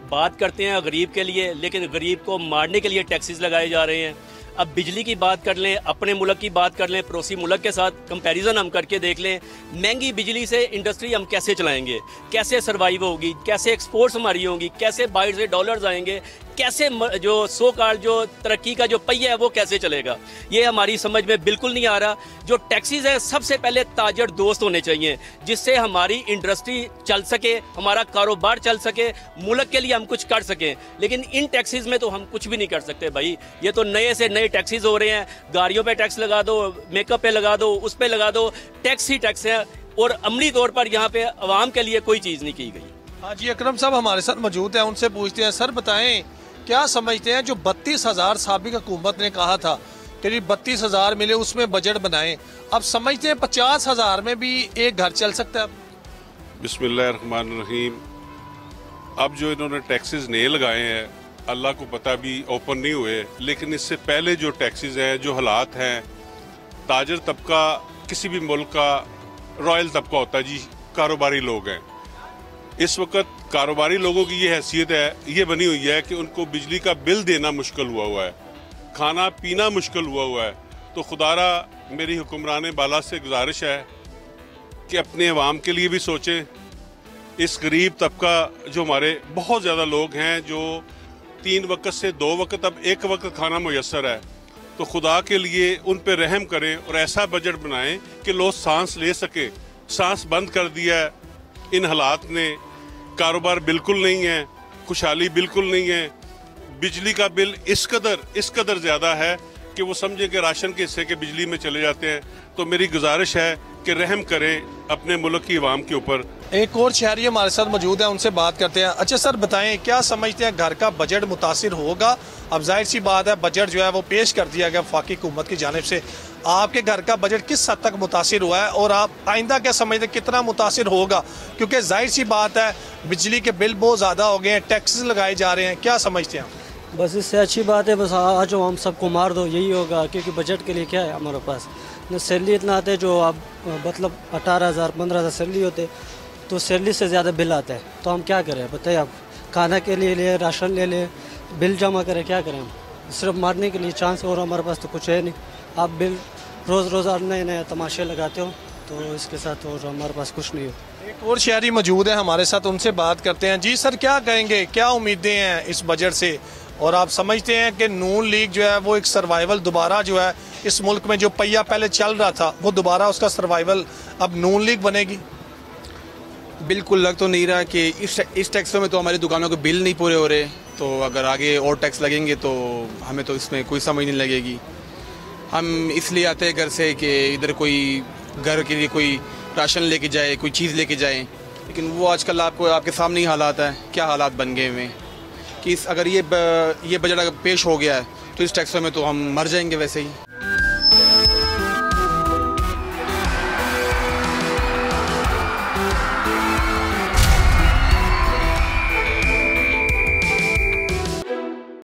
बात करते हैं गरीब के लिए, लेकिन गरीब को मारने के लिए टैक्सेस लगाए जा रहे हैं। अब बिजली की बात कर लें, अपने मुल्क की बात कर लें, पड़ोसी मुल्क के साथ कंपैरिजन हम करके देख लें। महंगी बिजली से इंडस्ट्री हम कैसे चलाएंगे, कैसे सर्वाइव होगी, कैसे एक्सपोर्ट्स हमारी होंगी, कैसे बाहर से डॉलर्स आएंगे, कैसे जो सो कॉल्ड जो तरक्की का जो पहिया है वो कैसे चलेगा, ये हमारी समझ में बिल्कुल नहीं आ रहा। जो टैक्सेस हैं सबसे पहले ताजर दोस्त होने चाहिए, जिससे हमारी इंडस्ट्री चल सके, हमारा कारोबार चल सके, मुल्क के लिए हम कुछ कर सकें। लेकिन इन टैक्सेस में तो हम कुछ भी नहीं कर सकते भाई। ये तो नए से नए टैक्सेस हो रहे हैं, गाड़ियों पे टैक्स लगा दो, मेकअप पे लगा दो, उस पे लगा दो, टैक्स ही टैक्स है, और अमली तौर पर यहाँ पे अवाम के लिए कोई चीज़ नहीं की गई। हाजी अकरम साहब हमारे साथ मौजूद हैं, उनसे पूछते हैं। सर बताएं, क्या समझते हैं जो 32,000 साबिक हुकूमत ने कहा था कि 32,000 मिले उसमें बजट बनाएं, अब समझते हैं 50,000 में भी एक घर चल सकता है? बिस्मिल्लाहिर्रहमानिर्रहीम। अब जो इन्होंने टैक्सेस नए लगाए हैं, अल्लाह को पता भी ओपन नहीं हुए, लेकिन इससे पहले जो टैक्सेस हैं, जो हालात हैं, ताजर तबका किसी भी मुल्क का रॉयल तबका होता है जी, कारोबारी लोग हैं। इस वक्त कारोबारी लोगों की ये हैसियत है, ये बनी हुई है कि उनको बिजली का बिल देना मुश्किल हुआ है, खाना पीना मुश्किल हुआ है। तो खुदारा मेरी हुक्मरान बाला से गुजारिश है कि अपने अवाम के लिए भी सोचें। इस गरीब तबका जो हमारे बहुत ज़्यादा लोग हैं, जो 3 वक्त से 2 वक्त अब 1 वक्त खाना मुयस्सर है, तो खुदा के लिए उन पर रहम करें और ऐसा बजट बनाएं कि लोग सांस ले सके। सांस बंद कर दिया है इन हालात ने, कारोबार बिल्कुल नहीं है, खुशहाली बिल्कुल नहीं है। बिजली का बिल इस कदर ज़्यादा है कि वो समझें कि राशन के हिस्से के बिजली में चले जाते हैं। तो मेरी गुजारिश है कि रहम करें अपने मुल्क की आवाम के ऊपर। एक और शहरी हमारे साथ मौजूद है, उनसे बात करते हैं। अच्छा सर बताएं, क्या समझते हैं घर का बजट मुतासिर होगा? अब जाहिर सी बात है बजट जो है वो पेश कर दिया गया वफाकी हुकूमत की जानिब से, आपके घर का बजट किस हद तक मुतासिर हुआ है और आप आइंदा क्या समझते हैं कितना मुतासिर होगा? क्योंकि जाहिर सी बात है बिजली के बिल बहुत ज़्यादा हो गए हैं, टैक्सेस लगाए जा रहे हैं, क्या समझते हैं आप? बस इससे अच्छी बात है बस आज हम सबको मार दो, यही होगा। क्योंकि बजट के लिए क्या है हमारे पास न सैलरी इतना आते है, जो आप मतलब 18,000 15,000 सैलरी होते, तो सैलरी से ज़्यादा बिल आता है। तो हम क्या करें बताइए आप? खाना के लिए ले, राशन ले लें, बिल जमा करें, क्या करें हम? सिर्फ मारने के लिए चांस, और हमारे पास तो कुछ है नहीं। आप बिल रोज़ नए नए तमाशे लगाते हो, तो इसके साथ और हमारे पास कुछ नहीं हो। एक और शहरी मौजूद है हमारे साथ, उनसे बात करते हैं। जी सर क्या कहेंगे, क्या उम्मीदें हैं इस बजट से? और आप समझते हैं कि नून लीग जो है वो एक सर्वाइवल दोबारा जो है इस मुल्क में जो पहिया पहले चल रहा था वो दोबारा उसका सर्वाइवल अब नून लीग बनेगी? बिल्कुल लग तो नहीं रहा कि इस टैक्सों में तो हमारी दुकानों के बिल नहीं पूरे हो रहे, तो अगर आगे और टैक्स लगेंगे तो हमें तो इसमें कोई समझ नहीं लगेगी। हम इसलिए आते हैं घर से कि इधर कोई घर के लिए कोई राशन लेके जाए, कोई चीज़ लेके जाए, लेकिन वो आजकल आपके सामने ही हालात है, क्या हालात बन गए हुए कि अगर ये बजट अगर पेश हो गया है तो इस टैक्सों में तो हम मर जाएंगे वैसे ही।